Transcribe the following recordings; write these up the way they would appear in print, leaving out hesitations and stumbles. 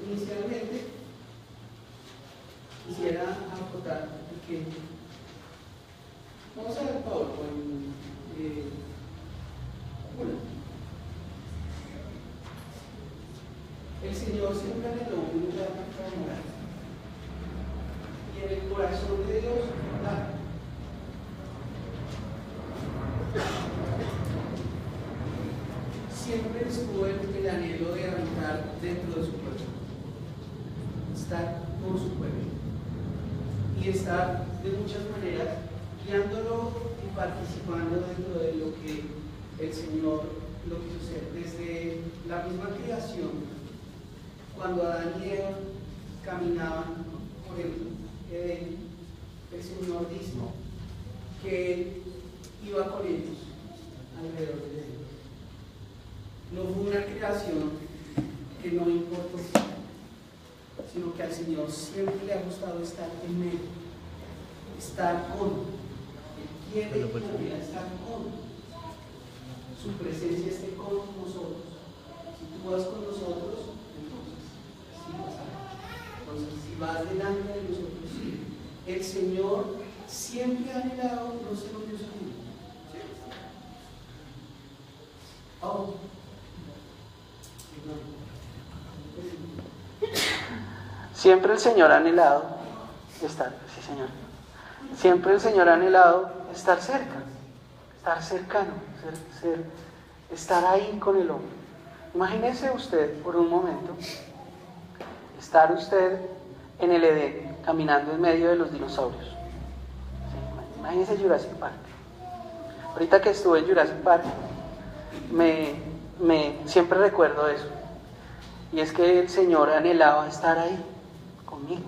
Inicialmente quisiera acotar que vamos a ver PowerPoint. Una. El Señor siempre anheló un lugar para morar. Y en el corazón de Dios, siempre estuvo el anhelo de habitar dentro de su pueblo, estar con su pueblo y estar de muchas maneras guiándolo y participando dentro de lo que el Señor lo quiso hacer. Desde la misma creación, cuando Adán y Eva caminaban por el Señor dice que Él iba con ellos alrededor de ellos. No fue una creación que no importó, sino que al Señor siempre le ha gustado estar en medio, estar con. Él quiere estar con. Su presencia esté con nosotros. Si tú vas con nosotros, entonces sí pasará. Entonces, si vas delante de nosotros, sí. El Señor siempre ha anhelado no ser un Dios amigo. Oh. Siempre el Señor ha anhelado estar, sí Señor. Siempre el Señor ha anhelado estar cerca, estar cercano, estar ahí con el hombre. Imagínese usted por un momento estar usted en el Edén, caminando en medio de los dinosaurios. ¿Sí? Imagínese Jurassic Park. Ahorita que estuve en Jurassic Park, siempre recuerdo eso. Y es que el Señor anhelaba estar ahí conmigo.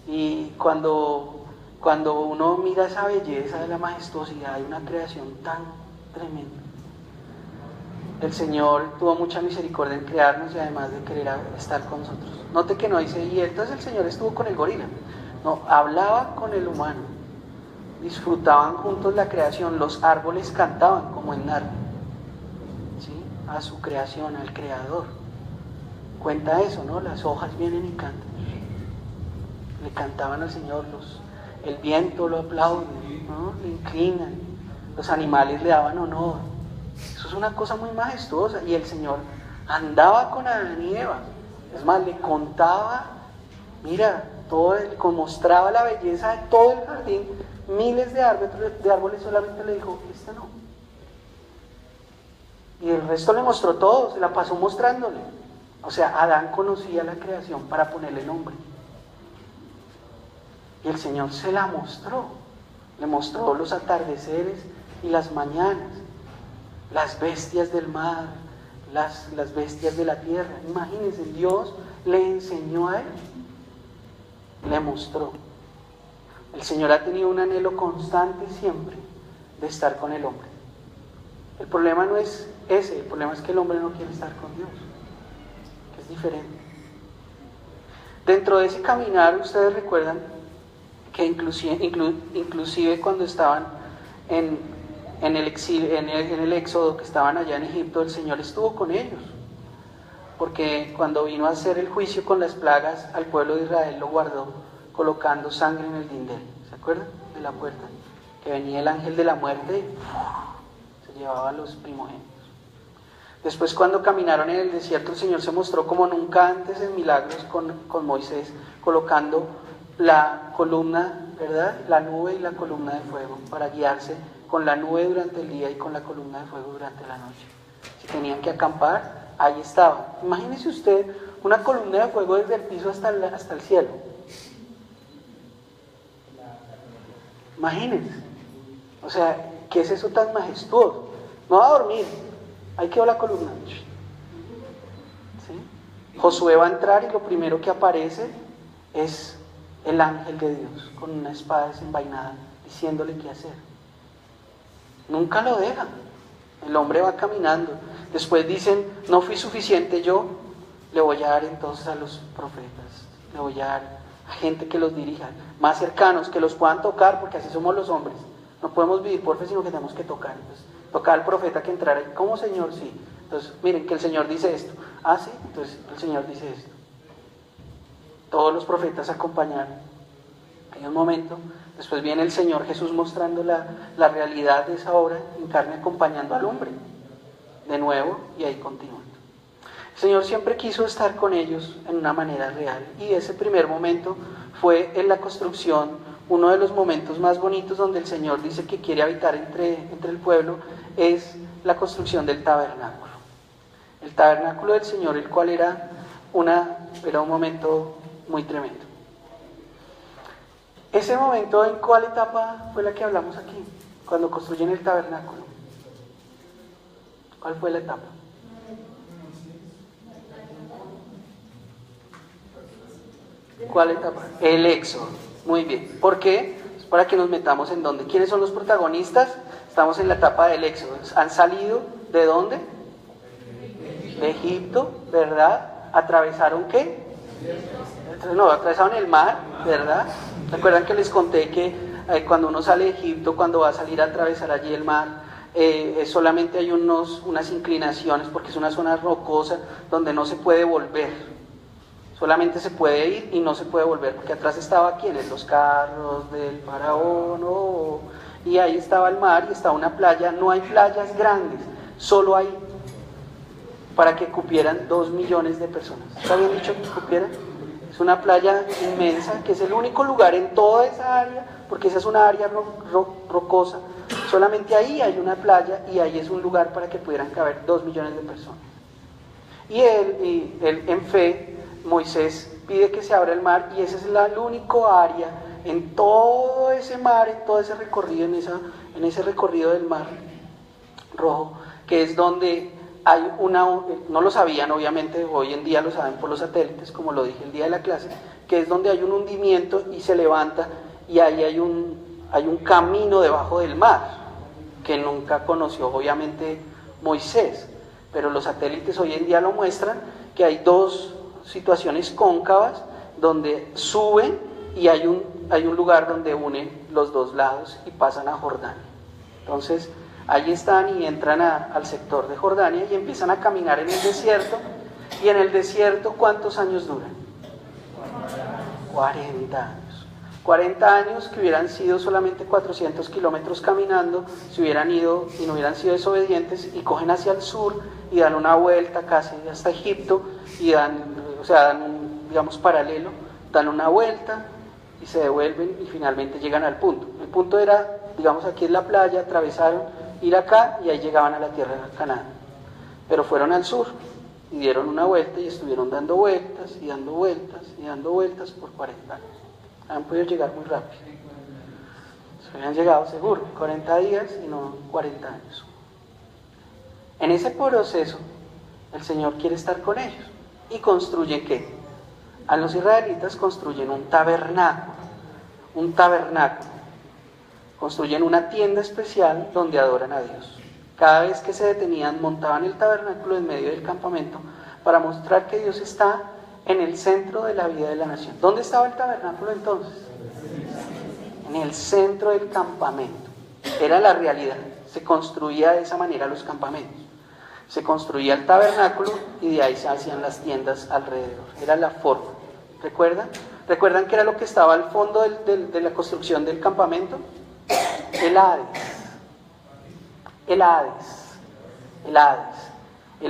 Y cuando uno mira esa belleza de la majestuosidad de una creación tan tremenda, el Señor tuvo mucha misericordia en crearnos y además de querer estar con nosotros. Note que no dice, y entonces el Señor estuvo con el gorila. No, hablaba con el humano. Disfrutaban juntos la creación, los árboles cantaban como en Narnia, ¿sí? A su creación, al Creador. Cuenta eso, ¿no? Las hojas vienen y cantan. Le cantaban al Señor, el viento lo aplaude, ¿no? Le inclinan, los animales le daban honor. Eso es una cosa muy majestuosa. Y el Señor andaba con Adán y Eva. Es más, le contaba, mira, mostraba la belleza de todo el jardín. Miles de árboles, solamente le dijo, este no. Y el resto le mostró todo, se la pasó mostrándole. O sea, Adán conocía la creación para ponerle nombre. Y el Señor se la mostró. Le mostró los atardeceres y las mañanas, las bestias del mar, las bestias de la tierra. Imagínense, Dios le enseñó a él, le mostró. El Señor ha tenido un anhelo constante siempre de estar con el hombre. El problema no es ese, el problema es que el hombre no quiere estar con Dios, que es diferente. Dentro de ese caminar, ustedes recuerdan que inclusive cuando estaban en el exilio, en el éxodo, que estaban allá en Egipto, el Señor estuvo con ellos. Porque cuando vino a hacer el juicio con las plagas, al pueblo de Israel lo guardó colocando sangre en el dintel. ¿Se acuerdan? De la puerta. Que venía el ángel de la muerte y se llevaba a los primogénitos. Después, cuando caminaron en el desierto, el Señor se mostró como nunca antes en milagros con Moisés, colocando la columna, ¿verdad? La nube y la columna de fuego, para guiarse con la nube durante el día y con la columna de fuego durante la noche. Si tenían que acampar, ahí estaba. Imagínese usted una columna de fuego desde el piso hasta el cielo. Imagínense. O sea, ¿qué es eso tan majestuoso? No va a dormir. Ahí quedó la columna. ¿Sí? Josué va a entrar y lo primero que aparece es el ángel de Dios con una espada desenvainada diciéndole qué hacer. Nunca lo deja. El hombre va caminando. Después dicen, no fui suficiente yo, le voy a dar entonces a los profetas, le voy a dar a gente que los dirija, más cercanos, que los puedan tocar, porque así somos los hombres. No podemos vivir por fe, sino que tenemos que tocar. Entonces, tocar al profeta que entrara ahí. ¿Cómo, Señor? Sí. Entonces, miren que el Señor dice esto. Ah, sí. Entonces, el Señor dice esto. Todos los profetas acompañaron. Hay un momento, después viene el Señor Jesús mostrando la realidad de esa obra en carne, acompañando al hombre. De nuevo, y ahí continúa. El Señor siempre quiso estar con ellos en una manera real, y ese primer momento fue en la construcción, uno de los momentos más bonitos donde el Señor dice que quiere habitar entre el pueblo, es la construcción del tabernáculo. El tabernáculo del Señor, el cual era un momento muy tremendo. Ese momento, ¿en cuál etapa fue la que hablamos aquí? Cuando construyen el tabernáculo. ¿Cuál fue la etapa? ¿Cuál etapa? El Éxodo. Muy bien. ¿Por qué? Es para que nos metamos en dónde. ¿Quiénes son los protagonistas? Estamos en la etapa del Éxodo. ¿Han salido de dónde? De Egipto, ¿verdad? ¿Atravesaron qué? No, atravesaron el mar, ¿verdad? ¿Recuerdan que les conté que cuando uno sale de Egipto, cuando va a salir a atravesar allí el mar, solamente hay unas inclinaciones porque es una zona rocosa donde no se puede volver? Solamente se puede ir y no se puede volver, porque atrás estaba ¿quiénes? Los carros del faraón, y ahí estaba el mar y estaba una playa. No hay playas grandes, solo hay para que cupieran 2 millones de personas. ¿Está bien dicho que cupieran? Es una playa inmensa, que es el único lugar en toda esa área, porque esa es una área rocosa. Solamente ahí hay una playa y ahí es un lugar para que pudieran caber 2 millones de personas. Y él en fe, Moisés pide que se abra el mar, y esa es la única área en todo ese mar, en todo ese recorrido, en ese recorrido del mar Rojo, que es donde hay no lo sabían obviamente, hoy en día lo saben por los satélites, como lo dije el día de la clase, que es donde hay un hundimiento y se levanta, y ahí hay un camino debajo del mar, que nunca conoció obviamente Moisés, pero los satélites hoy en día lo muestran, que hay 2 situaciones cóncavas donde suben y hay un lugar donde unen los 2 lados y pasan a Jordania. Entonces ahí están y entran al sector de Jordania y empiezan a caminar en el desierto. Y en el desierto, ¿cuántos años duran? 40 años. 40 años que hubieran sido solamente 400 kilómetros caminando si hubieran ido y no hubieran sido desobedientes, y cogen hacia el sur y dan una vuelta casi hasta Egipto y dan digamos paralelo, dan una vuelta y se devuelven y finalmente llegan al punto. El punto era, digamos, aquí en la playa, atravesaron, ir acá y ahí llegaban a la tierra de Canaán. Pero fueron al sur y dieron una vuelta y estuvieron dando vueltas y dando vueltas y dando vueltas por 40 años. Han podido llegar muy rápido. Se habían llegado seguro, 40 días y no 40 años. En ese proceso, el Señor quiere estar con ellos. ¿Y construyen qué? A los israelitas construyen un tabernáculo. Construyen una tienda especial donde adoran a Dios. Cada vez que se detenían, montaban el tabernáculo en medio del campamento para mostrar que Dios está en el centro de la vida de la nación. ¿Dónde estaba el tabernáculo entonces? En el centro del campamento. Era la realidad. Se construía de esa manera los campamentos. Se construía el tabernáculo y de ahí se hacían las tiendas alrededor. Era la forma. ¿Recuerdan? ¿Recuerdan qué era lo que estaba al fondo de la construcción del campamento? El Hades. El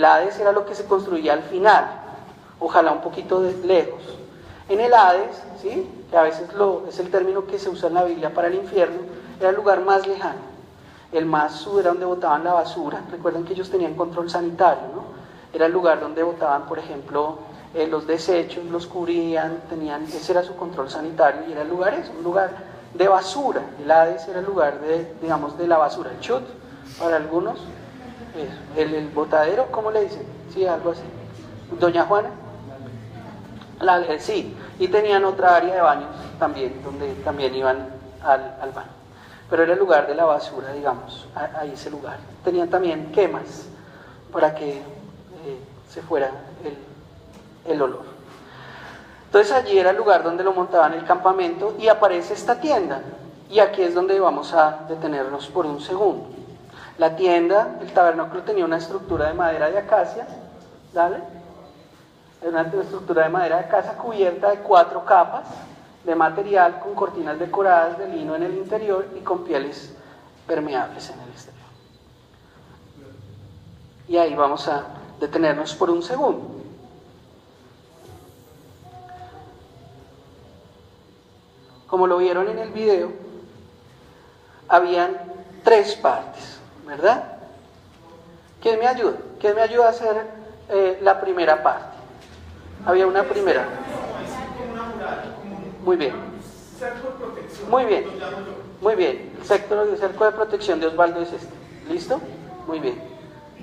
Hades era lo que se construía al final, ojalá un poquito lejos. En el Hades, ¿sí?, que a veces es el término que se usa en la Biblia para el infierno, era el lugar más lejano. El más era donde botaban la basura. Recuerden que ellos tenían control sanitario, ¿no? Era el lugar donde botaban, por ejemplo, los desechos, los cubrían, ese era su control sanitario, y era un lugar de basura. El Hades era el lugar de la basura. El chut, para algunos, el botadero, ¿cómo le dicen? Sí, algo así. Doña Juana, sí, y tenían otra área de baños también, donde también iban al baño. Pero era el lugar de la basura, digamos, ahí ese lugar. Tenían también quemas para que se fuera el olor. Entonces allí era el lugar donde lo montaban el campamento, y aparece esta tienda. Y aquí es donde vamos a detenernos por un segundo. La tienda, el tabernáculo, tenía una estructura de madera de acacia, ¿dale? Era una estructura de madera de acacia cubierta de 4 capas de material, con cortinas decoradas de lino en el interior y con pieles permeables en el exterior. Y ahí vamos a detenernos por un segundo. Como lo vieron en el video, habían 3 partes, ¿verdad? ¿Quién me ayuda? ¿Quién me ayuda a hacer la primera parte? Había una primera. Muy bien. Muy bien. Muy bien. El cerco de protección de Osvaldo es este. ¿Listo? Muy bien.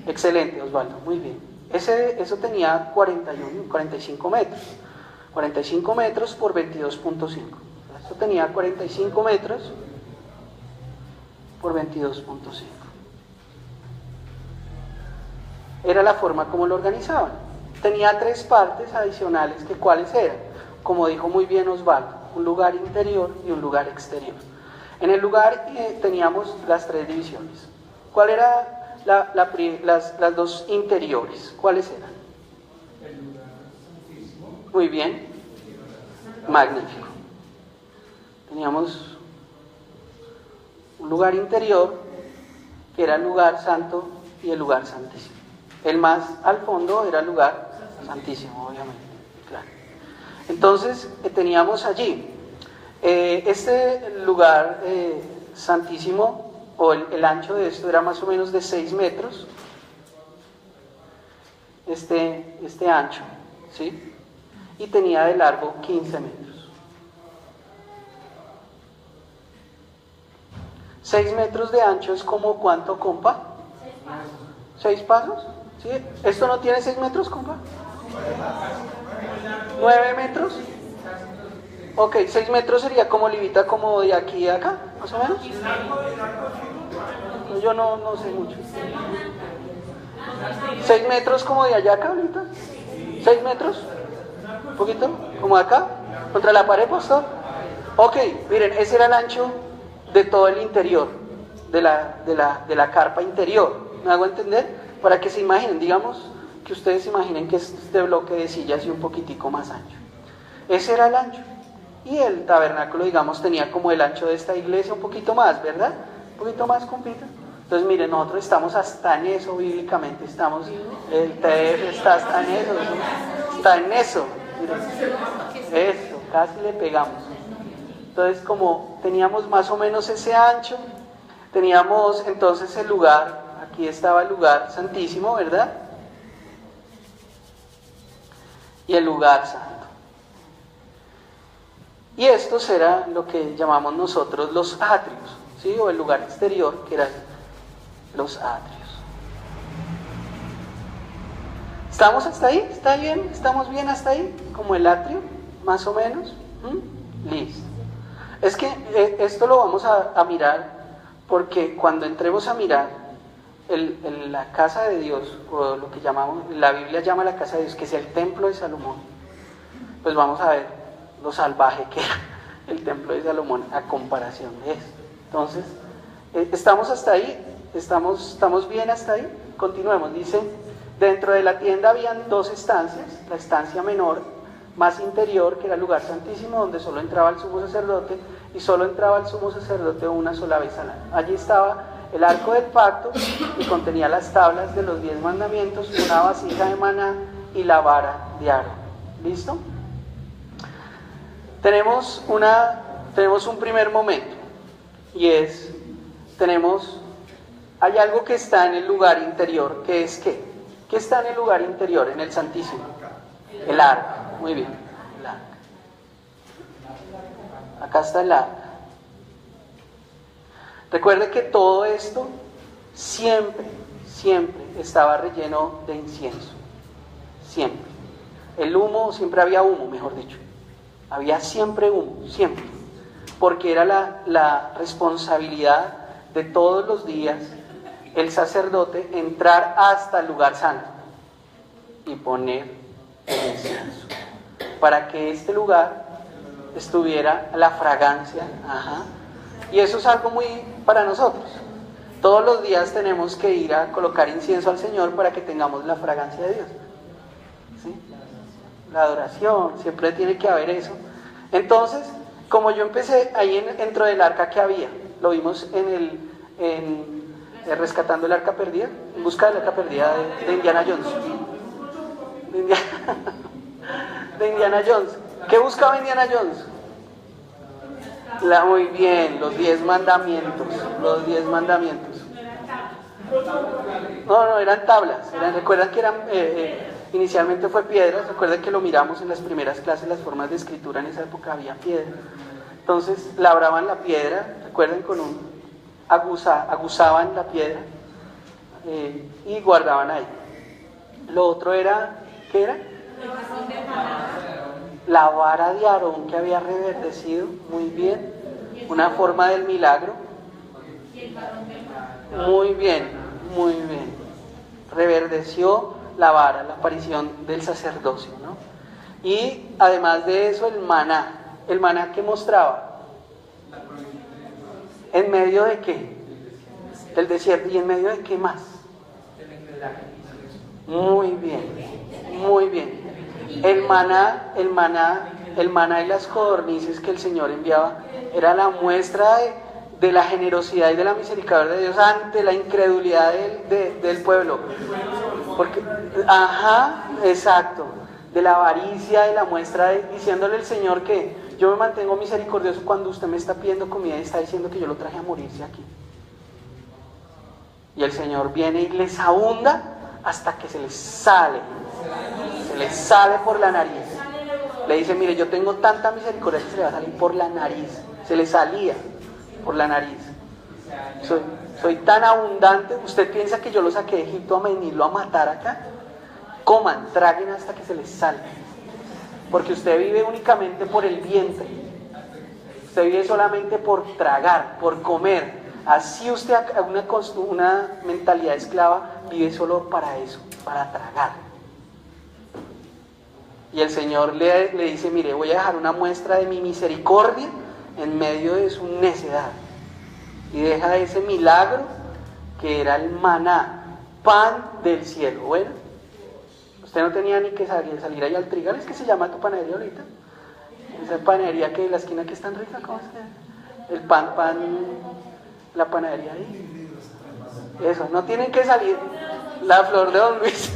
Excelente, Osvaldo. Muy bien. Eso tenía 45 metros. 45 metros por 22.5. Esto tenía 45 metros por 22.5. Era la forma como lo organizaban. Tenía 3 partes adicionales, que ¿cuáles eran? Como dijo muy bien Osvaldo, un lugar interior y un lugar exterior. En el lugar teníamos las 3 divisiones. ¿Cuál era las 2 interiores? ¿Cuáles eran? El lugar santísimo. Muy bien. Magnífico. Teníamos un lugar interior, que era el lugar santo y el lugar santísimo. El más al fondo era el lugar santísimo, obviamente. Claro. Entonces, teníamos allí este lugar santísimo, o el ancho de esto era más o menos de 6 metros. Este ancho, ¿sí? Y tenía de largo 15 metros. 6 metros de ancho es como ¿cuánto, compa? 6 pasos. ¿Sí? ¿Esto no tiene 6 metros, compa? 9 metros. Ok, 6 metros sería como Livita, como de aquí a acá, más o menos. Yo no sé mucho. 6 metros como de allá acá, Livita. 6 metros. Un poquito, como de acá. Contra la pared, pastor. Ok, miren, ese era el ancho de todo el interior, de la carpa interior. ¿Me hago entender? Para que se imaginen, digamos, que ustedes imaginen que es este bloque de sillas y un poquitico más ancho. Ese era el ancho. Y el tabernáculo, digamos, tenía como el ancho de esta iglesia un poquito más, ¿verdad? Un poquito más, compita. Entonces, miren, nosotros estamos hasta en eso bíblicamente, estamos, el TF está hasta en eso, está en eso. Miren, eso, casi le pegamos. Entonces, como teníamos más o menos ese ancho, teníamos entonces el lugar, aquí estaba el lugar santísimo, ¿verdad? Y el lugar santo. Y estos eran lo que llamamos nosotros los atrios, ¿sí? O el lugar exterior, que eran los atrios. ¿Estamos hasta ahí? ¿Está bien? ¿Estamos bien hasta ahí? Como el atrio, más o menos. Listo. Es que esto lo vamos a mirar, porque cuando entremos a mirar la casa de Dios, o lo que llamamos, la Biblia llama la casa de Dios, que es el templo de Salomón, pues vamos a ver lo salvaje que era el templo de Salomón a comparación de esto. Entonces, ¿estamos hasta ahí? ¿Estamos bien hasta ahí? Continuemos. Dice, dentro de la tienda habían 2 estancias, la estancia menor, más interior, que era el lugar santísimo, donde solo entraba el sumo sacerdote, y solo entraba el sumo sacerdote una sola vez al año. Allí estaba el arco del pacto, y contenía las tablas de los 10 mandamientos, una vasija de maná y la vara de Aarón. ¿Listo? Tenemos un primer momento, y es, hay algo que está en el lugar interior, que es ¿qué? ¿Qué está en el lugar interior, en el Santísimo? El arca. Muy bien, el arca. Acá está el arca. Recuerde que todo esto siempre estaba relleno de incienso. Siempre. El humo, siempre había humo, mejor dicho. Había siempre humo, siempre. Porque era la responsabilidad de todos los días el sacerdote entrar hasta el lugar santo y poner el incienso, para que este lugar estuviera la fragancia. Y eso es algo muy para nosotros. Todos los días tenemos que ir a colocar incienso al Señor para que tengamos la fragancia de Dios, ¿sí? La adoración, siempre tiene que haber eso. Entonces, como yo empecé ahí dentro del arca que había, lo vimos en Rescatando el Arca Perdida, en busca del Arca Perdida de Indiana Jones. de Indiana Jones. ¿Qué buscaba Indiana Jones? Muy bien, los 10 mandamientos. Los 10 mandamientos. No, eran tablas. Recuerdan que eran, inicialmente fue piedras. Recuerdan que lo miramos en las primeras clases, las formas de escritura en esa época había piedra. Entonces labraban la piedra, recuerden, con un aguzaban la piedra y guardaban ahí. Lo otro era, ¿qué era? La vara de Aarón que había reverdecido, muy bien, una forma del milagro. Muy bien, reverdeció la vara, la aparición del sacerdocio, ¿no? Y además de eso el maná que mostraba, ¿en medio de qué? Del desierto. ¿Y en medio de qué más? Muy bien. El maná y las codornices que el Señor enviaba era la muestra de la generosidad y de la misericordia de Dios ante la incredulidad del pueblo. Porque, exacto, de la avaricia, de la muestra diciéndole al Señor que yo me mantengo misericordioso cuando usted me está pidiendo comida y está diciendo que yo lo traje a morirse aquí. Y el Señor viene y les ahunda hasta que se les sale por la nariz. Le dice, mire, yo tengo tanta misericordia que se le va a salir por la nariz. Se le salía por la nariz. Soy tan abundante. ¿Usted piensa que yo lo saqué de Egipto a venirlo a matar acá? Coman, traguen hasta que se les salga. Porque usted vive únicamente por el vientre. Usted vive solamente por tragar, por comer. Así usted, una mentalidad esclava, vive solo para eso, para tragar. Y el Señor le dice, mire, voy a dejar una muestra de mi misericordia en medio de su necedad. Y deja ese milagro que era el maná, pan del cielo. Bueno, usted no tenía ni que salir ahí al trigal. ¿Es que se llama tu panadería ahorita? Esa panadería que de la esquina que es tan rica, ¿cómo es? El pan, la panadería ahí. Eso, no tienen que salir. La Flor de Don Luis.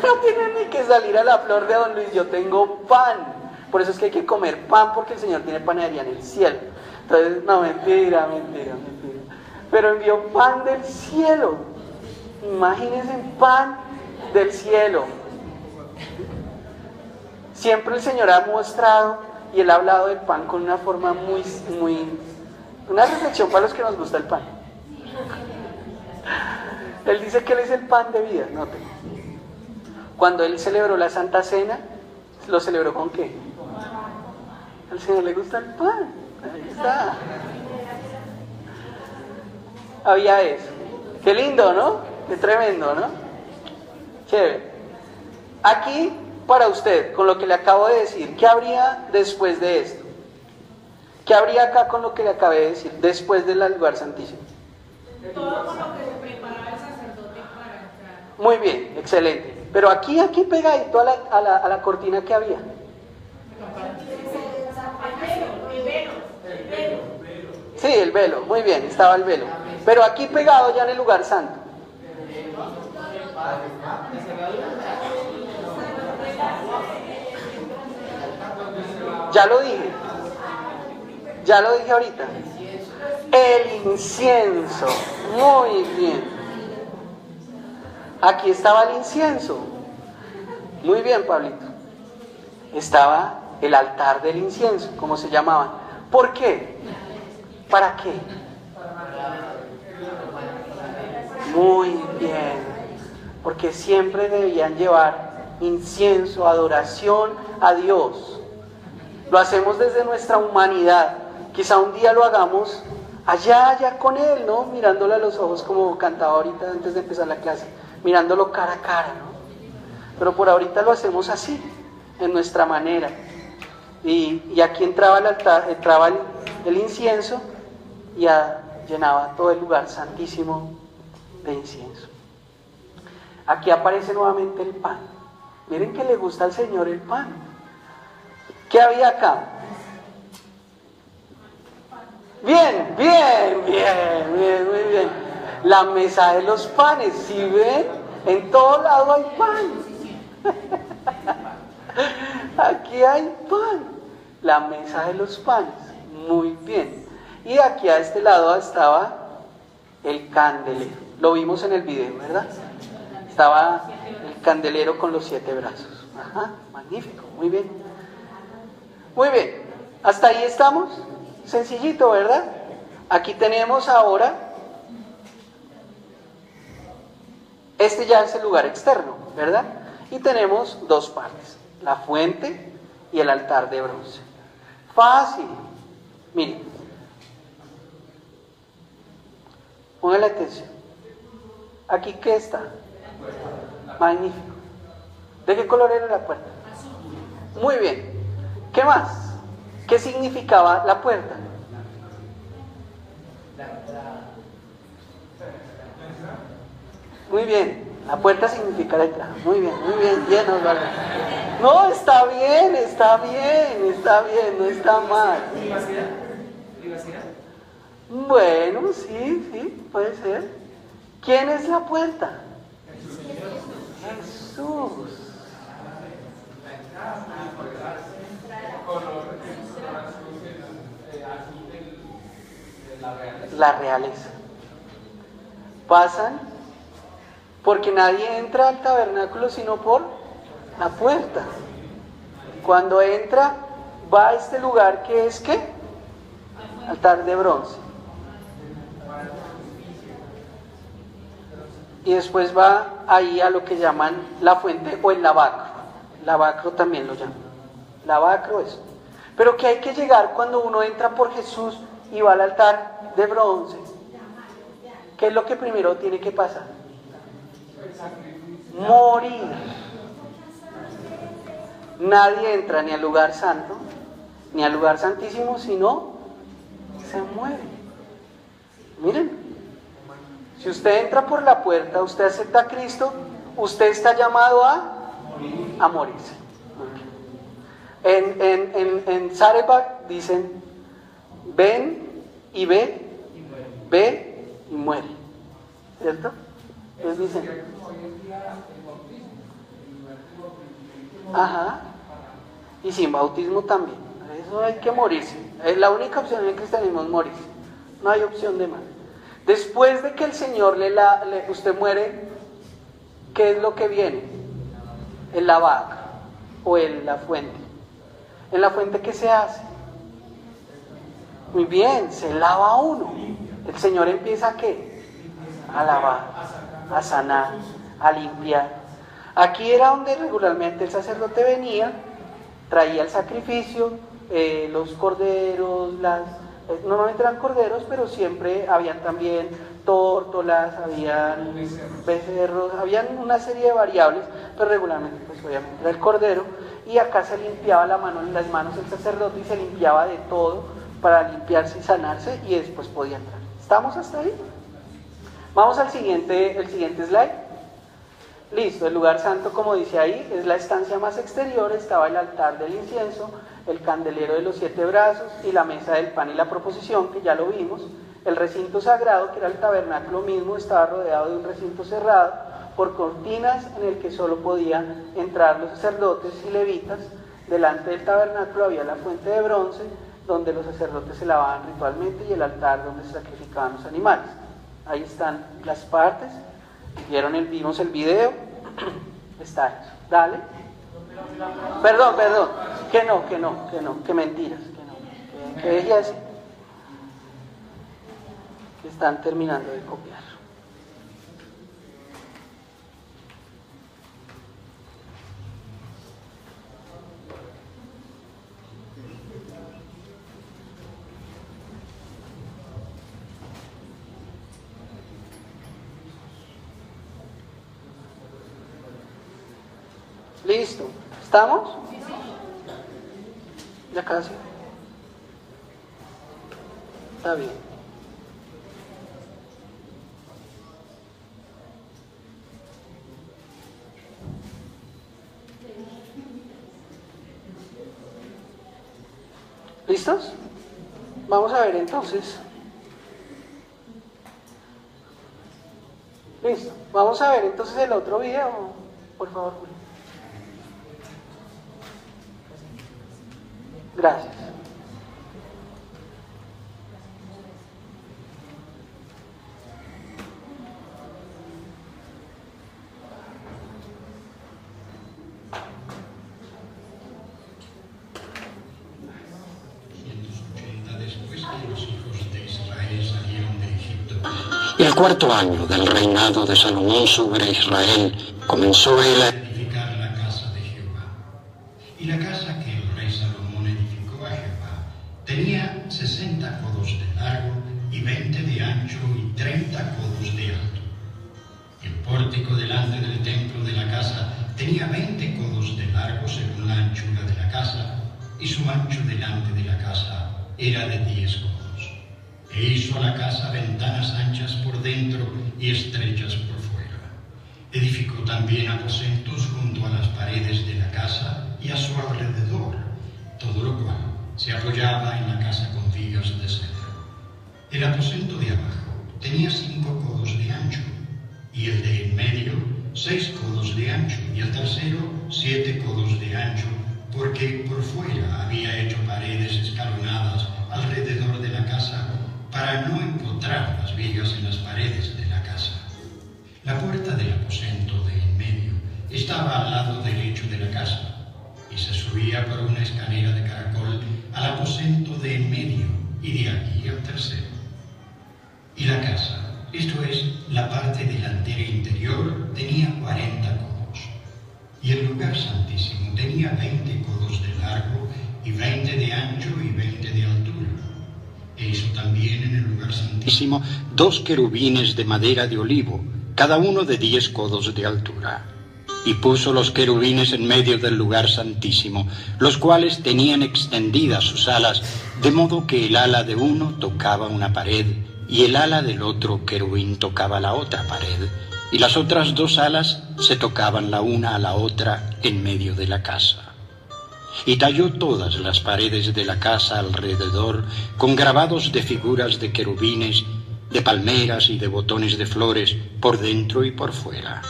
No tienen ni que salir a la Flor de Don Luis. Yo tengo pan. Por eso es que hay que comer pan, porque el Señor tiene panadería en el cielo. Entonces, no, mentira. Pero envió pan del cielo. Imagínense, pan del cielo. Siempre el Señor ha mostrado y Él ha hablado del pan con una forma muy, una reflexión para los que nos gusta el pan. Él dice que Él es el pan de vida, noten. Cuando Él celebró la Santa Cena, ¿lo celebró con qué? Al Señor le gusta el pan. Ahí está. Había eso. Qué lindo, ¿no? Qué tremendo, ¿no? Chévere. Aquí, para usted, con lo que le acabo de decir, ¿qué habría después de esto? ¿Qué habría acá con lo que le acabé de decir, después del lugar santísimo? Todo con lo que se preparaba el sacerdote para entrar. Muy bien, excelente. Pero aquí pegadito a la cortina que había. El velo. Sí, el velo, muy bien, estaba el velo. Pero aquí pegado ya en el lugar santo. Ya lo dije ahorita. El incienso, muy bien. Aquí estaba el incienso. Muy bien, Pablito. Estaba el altar del incienso, como se llamaban. ¿Por qué? ¿Para qué? Muy bien. Porque siempre debían llevar incienso, adoración a Dios. Lo hacemos desde nuestra humanidad. Quizá un día lo hagamos allá con Él, ¿no? Mirándolo a los ojos, como cantaba ahorita antes de empezar la clase. Mirándolo cara a cara, ¿no? Pero por ahorita lo hacemos así, en nuestra manera. Y aquí entraba el altar, entraba el incienso y llenaba todo el lugar santísimo de incienso. Aquí aparece nuevamente el pan. Miren que le gusta al Señor el pan. ¿Qué había acá? Bien, muy bien. La mesa de los panes, ¿sí ven? En todo lado hay pan. Aquí hay pan. La mesa de los panes. Muy bien. Y aquí a este lado estaba el candelero. Lo vimos en el video, ¿verdad? Estaba el candelero con los 7 brazos. Ajá, magnífico, muy bien. Muy bien, hasta ahí estamos. Sencillito, ¿verdad? Aquí tenemos ahora, este ya es el lugar externo, ¿verdad? Y tenemos 2 partes, la fuente y el altar de bronce. Fácil. Miren, póngale atención. Aquí, ¿qué está? Magnífico. ¿De qué color era la puerta? Muy bien. ¿Qué más? ¿Qué significaba la puerta? Muy bien. La puerta significa la entrada. Muy bien, bien, Osvaldo. No, está bien, no está mal. ¿Privacidad? Bueno, sí, puede ser. ¿Quién es la puerta? Jesús. La realeza. Pasan porque nadie entra al tabernáculo sino por la puerta. Cuando entra, va a este lugar que es ¿qué? Altar de bronce. Y después va ahí a lo que llaman la fuente o el lavacro. Lavacro también lo llaman. Lavacro es. Pero que hay que llegar cuando uno entra por Jesús y va al altar de bronce. ¿Qué es lo que primero tiene que pasar? Morir. Nadie entra ni al lugar santo, ni al lugar santísimo, sino se muere. Miren. Si usted entra por la puerta, usted acepta a Cristo, usted está llamado a morirse. En Sarebak dicen, ven y ve y muere. ¿Cierto? Entonces dicen, ajá, y sin bautismo también. Eso hay que morirse. La única opción en el cristianismo es morirse. No hay opción de más. Después de que el Señor usted muere, ¿qué es lo que viene? El lavacro o la fuente. ¿En la fuente qué se hace? Muy bien, se lava uno. El Señor empieza ¿a qué? A lavar, a sanar, a limpiar. Aquí era donde regularmente el sacerdote venía, traía el sacrificio, los corderos, normalmente eran corderos, pero siempre habían también tórtolas, habían becerros, habían una serie de variables, pero regularmente pues obviamente era el cordero, y acá se limpiaba las manos del sacerdote y se limpiaba de todo para limpiarse y sanarse, y después podía entrar. ¿Estamos hasta ahí? Vamos al siguiente slide. Listo, el lugar santo, como dice ahí, es la estancia más exterior. Estaba el altar del incienso, el candelero de los 7 brazos y la mesa del pan y la proposición, que ya lo vimos. El recinto sagrado, que era el tabernáculo mismo, estaba rodeado de un recinto cerrado por cortinas en el que solo podían entrar los sacerdotes y levitas. Delante del tabernáculo había la fuente de bronce, donde los sacerdotes se lavaban ritualmente, y el altar donde se sacrificaban los animales. Ahí están las partes. Vimos el video. Está eso. Dale. Perdón. Que mentiras. Que ellas están terminando de copiar. Listo. ¿Estamos? Ya casi. Está bien. ¿Listos? Vamos a ver entonces. Listo. Vamos a ver entonces el otro video, por favor, Julio. Gracias. Y el cuarto año del reinado de Salomón sobre Israel, comenzó él a edificar la casa de Jehová. Y la casa que el rey Salomón edificó a Jehová tenía 60 codos de largo y 20 de ancho y 30 codos de alto. Y el pórtico delante del templo de la casa tenía 20 codos de largo según la anchura de la casa, y su ancho delante de la casa era de 10 codos. E hizo a la casa ventanas anchas por dentro y estrechas por fuera. Edificó también aposentos junto a las paredes de la casa y a su alrededor, todo lo cual se apoyaba en la casa con vigas de cedro. El aposento de abajo tenía 5 codos de ancho, y el de en medio 6 codos de ancho, y el tercero 7 codos de ancho, porque por fuera había hecho paredes escalonadas alrededor de la casa, para no empotrar las vigas en las paredes de la casa. La puerta del aposento de en medio estaba al lado derecho de la casa, y se subía por una escalera de caracol al aposento de en medio, y de allí al tercero. Y la casa, esto es, la parte delantera interior, tenía 40 codos, y el lugar santísimo tenía 20 codos de largo, y 20 de ancho y 20 de altura. E hizo también en el lugar santísimo 2 querubines de madera de olivo, cada uno de 10 codos de altura. Y puso los querubines en medio del lugar santísimo, los cuales tenían extendidas sus alas, de modo que el ala de uno tocaba una pared, y el ala del otro querubín tocaba la otra pared, y las otras 2 alas se tocaban la una a la otra en medio de la casa. Y talló todas las paredes de la casa alrededor con grabados de figuras de querubines, de palmeras y de botones de flores por dentro y por fuera.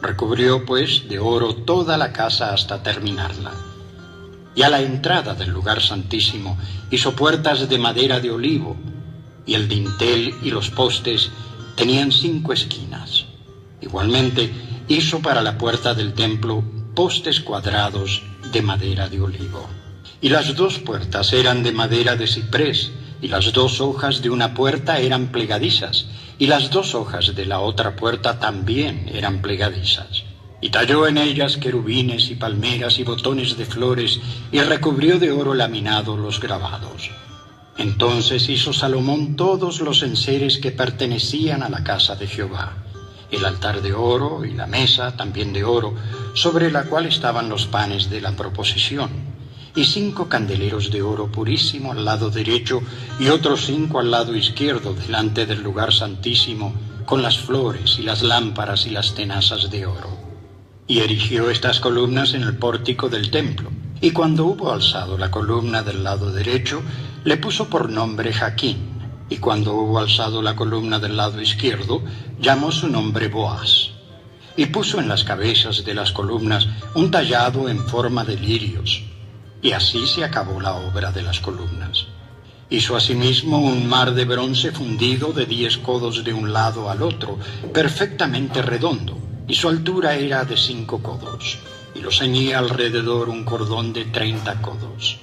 Recubrió pues de oro toda la casa hasta terminarla. Y a la entrada del lugar santísimo hizo puertas de madera de olivo, y el dintel y los postes tenían 5 esquinas. Igualmente hizo para la puerta del templo postes cuadrados de madera de olivo. Y las 2 puertas eran de madera de ciprés, y las 2 hojas de una puerta eran plegadizas, y las 2 hojas de la otra puerta también eran plegadizas. Y talló en ellas querubines y palmeras y botones de flores, y recubrió de oro laminado los grabados. Entonces hizo Salomón todos los enseres que pertenecían a la casa de Jehová: el altar de oro y la mesa también de oro, sobre la cual estaban los panes de la proposición, y 5 candeleros de oro purísimo al lado derecho, y otros 5 al lado izquierdo delante del lugar santísimo, con las flores y las lámparas y las tenazas de oro. Y erigió estas columnas en el pórtico del templo, y cuando hubo alzado la columna del lado derecho, le puso por nombre Jaquín, y cuando hubo alzado la columna del lado izquierdo, llamó su nombre Boaz. Y puso en las cabezas de las columnas un tallado en forma de lirios, y así se acabó la obra de las columnas. Hizo asimismo un mar de bronce fundido de 10 codos de un lado al otro, perfectamente redondo, y su altura era de 5 codos, y lo ceñía alrededor un cordón de 30 codos.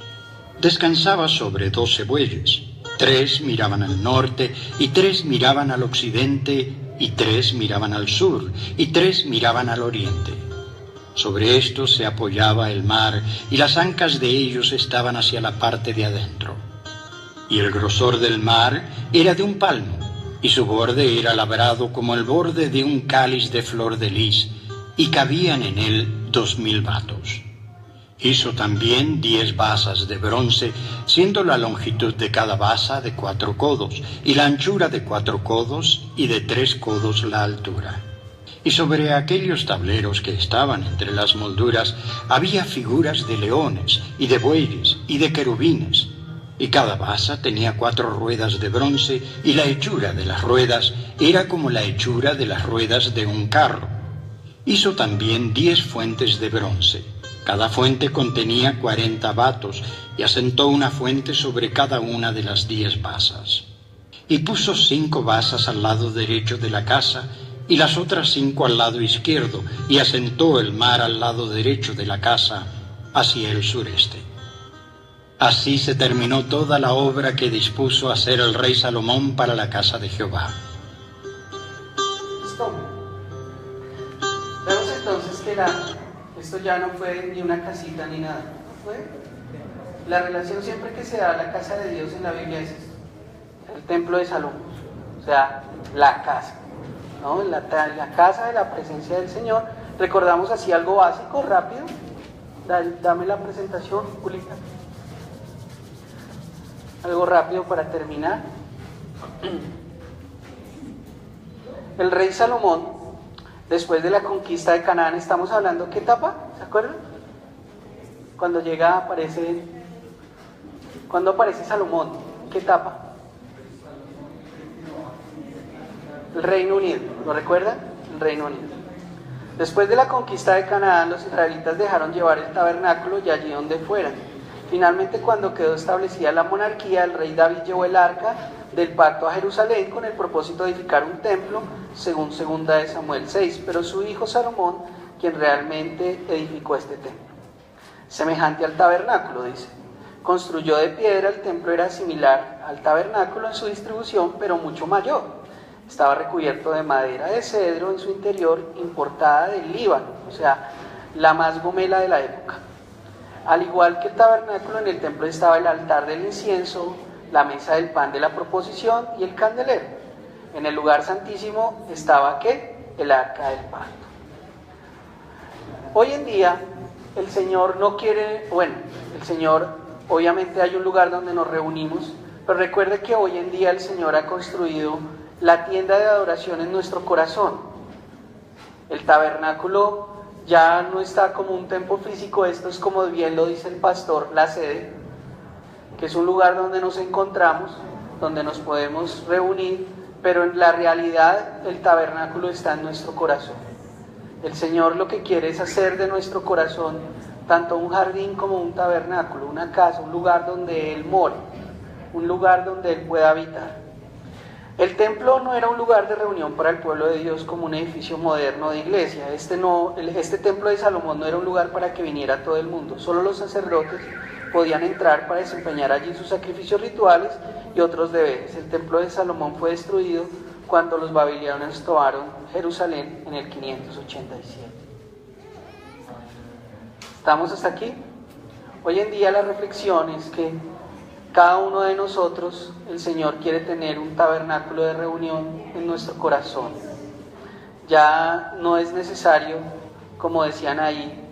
Descansaba sobre 12 bueyes, 3 miraban al norte, y 3 miraban al occidente, y 3 miraban al sur, y 3 miraban al oriente. Sobre esto se apoyaba el mar, y las ancas de ellos estaban hacia la parte de adentro. Y el grosor del mar era de un palmo, y su borde era labrado como el borde de un cáliz de flor de lis, y cabían en él 2000 batos. Hizo también 10 basas de bronce, siendo la longitud de cada basa de 4 codos, y la anchura de 4 codos, y de 3 codos la altura. Y sobre aquellos tableros que estaban entre las molduras había figuras de leones, y de bueyes, y de querubines, y cada basa tenía 4 ruedas de bronce, y la hechura de las ruedas era como la hechura de las ruedas de un carro. Hizo también 10 fuentes de bronce. Cada fuente contenía 40 batos, y asentó una fuente sobre cada una de las 10 basas. Y puso 5 basas al lado derecho de la casa, y las otras 5 al lado izquierdo, y asentó el mar al lado derecho de la casa, hacia el sureste. Así se terminó toda la obra que dispuso hacer el rey Salomón para la casa de Jehová. ¿Listo? Vemos entonces que esto ya no fue ni una casita ni nada. ¿No fue? La relación siempre que se da a la casa de Dios en la Biblia es esto: el templo de Salomón, o sea, la casa, ¿no? La casa de la presencia del Señor. Recordamos así algo básico, rápido. Dame la presentación, Julita. Algo rápido para terminar. El rey Salomón, después de la conquista de Canaán, estamos hablando, ¿qué etapa? ¿Se acuerdan? Cuando aparece Salomón, ¿qué etapa? El Reino Unido, ¿lo recuerdan? El Reino Unido. Después de la conquista de Canaán, los israelitas dejaron llevar el tabernáculo y allí donde fueran. Finalmente, cuando quedó establecida la monarquía, el rey David llevó el arca del pacto a Jerusalén con el propósito de edificar un templo, según 2 de Samuel 6, pero su hijo Salomón, quien realmente edificó este templo. Semejante al tabernáculo, dice. Construyó de piedra, el templo era similar al tabernáculo en su distribución, pero mucho mayor. Estaba recubierto de madera de cedro en su interior, importada del Líbano, o sea, la más gomela de la época. Al igual que el tabernáculo, en el templo estaba el altar del incienso, la mesa del pan de la proposición y el candelero. En el lugar santísimo estaba, ¿qué? El arca del pacto. Hoy en día, el Señor no quiere, el Señor, obviamente hay un lugar donde nos reunimos, pero recuerde que hoy en día el Señor ha construido la tienda de adoración en nuestro corazón. El tabernáculo ya no está como un templo físico, esto es, como bien lo dice el pastor, la sede, que es un lugar donde nos encontramos, donde nos podemos reunir, pero en la realidad el tabernáculo está en nuestro corazón. El Señor lo que quiere es hacer de nuestro corazón tanto un jardín como un tabernáculo, una casa, un lugar donde Él more, un lugar donde Él pueda habitar. El templo no era un lugar de reunión para el pueblo de Dios como un edificio moderno de iglesia. Este templo de Salomón no era un lugar para que viniera todo el mundo. Solo los sacerdotes podían entrar para desempeñar allí sus sacrificios rituales y otros deberes. El templo de Salomón fue destruido cuando los babilonios tomaron Jerusalén en el 587. ¿Estamos hasta aquí? Hoy en día la reflexión es que cada uno de nosotros, el Señor quiere tener un tabernáculo de reunión en nuestro corazón. Ya no es necesario, como decían ahí,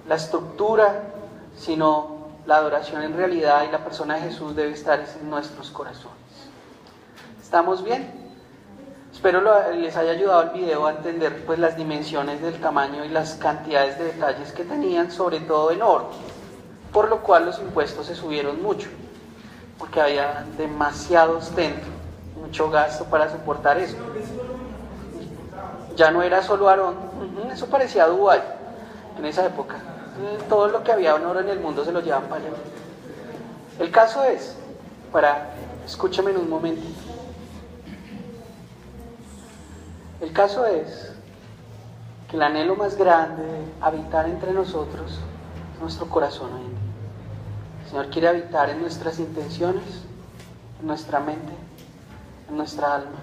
la estructura, sino la adoración en realidad, y la persona de Jesús debe estar en nuestros corazones. ¿Estamos bien? Espero les haya ayudado el video a entender pues las dimensiones del tamaño y las cantidades de detalles que tenían, sobre todo en oro. Por lo cual los impuestos se subieron mucho, porque había demasiado ostento, mucho gasto para soportar eso. Ya no era solo Aarón, eso parecía Dubái en esa época. Todo lo que había en oro en el mundo se lo llevaban para allá. El caso es, escúchame en un momento. El caso es que el anhelo más grande de habitar entre nosotros es nuestro corazón hoy en día. El Señor quiere habitar en nuestras intenciones, en nuestra mente, en nuestra alma.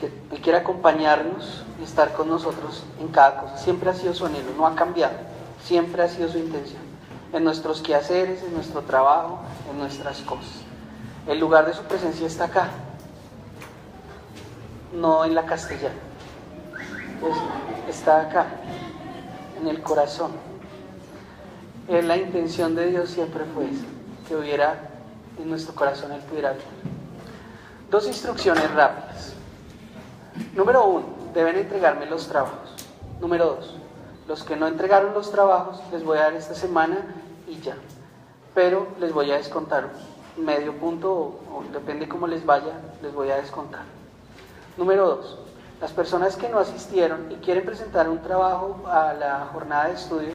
Él quiere acompañarnos y estar con nosotros en cada cosa. Siempre ha sido su anhelo, no ha cambiado. Siempre ha sido su intención. En nuestros quehaceres, en nuestro trabajo, en nuestras cosas. El lugar de su presencia está acá, no en la Castellana. Está acá, en el corazón. La intención de Dios siempre fue esa, que hubiera en nuestro corazón, Él pudiera habitar. 2 instrucciones rápidas. Número 1, deben entregarme los trabajos. Número 2, los que no entregaron los trabajos les voy a dar esta semana y ya. pero les voy a descontar medio punto o depende cómo les vaya, les voy a descontar. Número 2, las personas que no asistieron y quieren presentar un trabajo a la jornada de estudio